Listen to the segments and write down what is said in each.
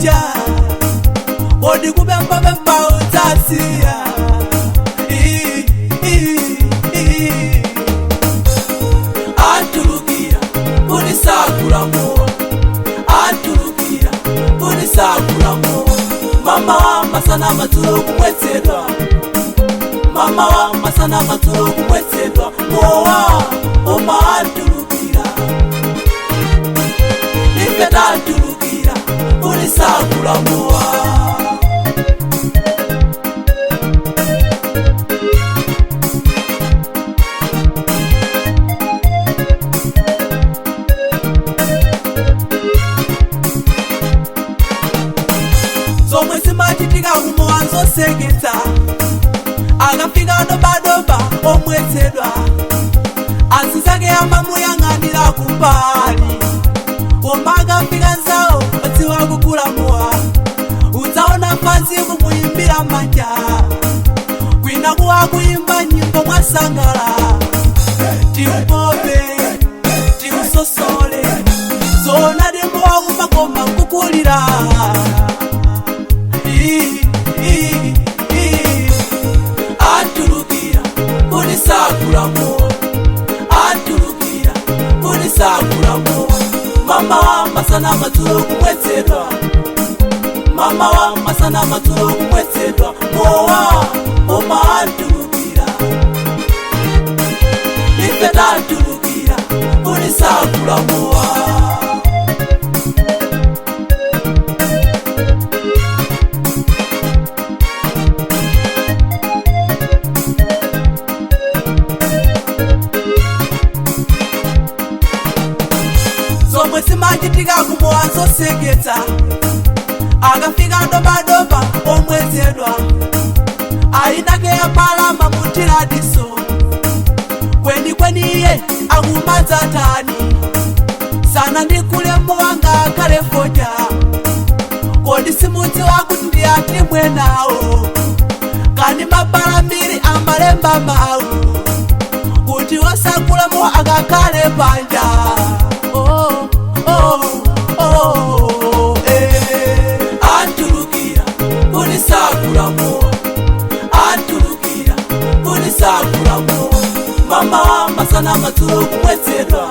kuja odi kubemba bemba utasia atulugira unisakulamu atulugira unisakulamu mama wa masana matulu kumwetsedwa mama wa masana matulu kumwetsedwa mowa oma atulugira ifeta atulugira unisakulamu somwezi matitika kumuwanzo segeta akafika dobadoba omwetsedwa azizake amamuyang'anira kumbali oma akafika nzawo odziwa kukulamuwa udzaona pansi kumuyimbira manja kwina kuwa kuyimba nyimbo mwasangala tiupope tiusosole zona dembowa kumakoma kukulira atulugira unisakulamu atulugira unisakulamu mama wa masana matulu kumwetsedwa mama wa masana matulu kumwetsedwa mowa oma atulugira ifeta atulugira unisakulamu somwezi matitika kumuwanzo segeta akafika dobadoba omwetsedwa ainake yapalama mutiladiso kwenikweni akumadzatani sana ndikulemu wanga akalefoja kodi simudzi wakuti ndiyati mwenawo kani mapalamiri amalemba mawu kuti osakulemu akakale panja atulugira unisakulamu atulugira unisakulamu mama wa masana matulu kumwetsedwa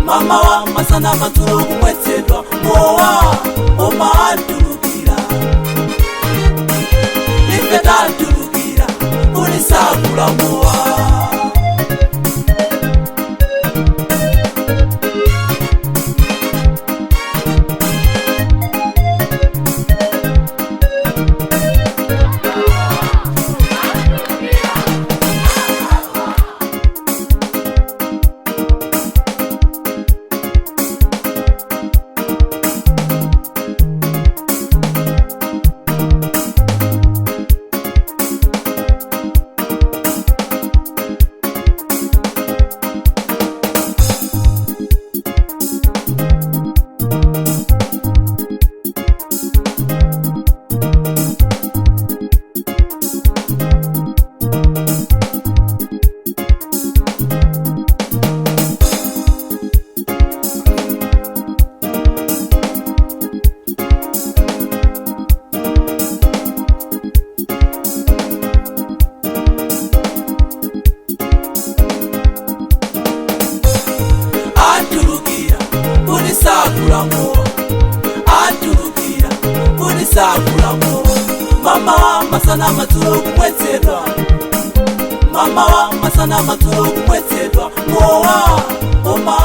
mama wa masana matulu kumwetsedwa mowa oma atulugira ifeta atulugira unisakulamu unisakulamu atulugira unisakulamu mama wa masana matulu kumwetsedwa mama wa masana matulu kumwetsedwa mowa oma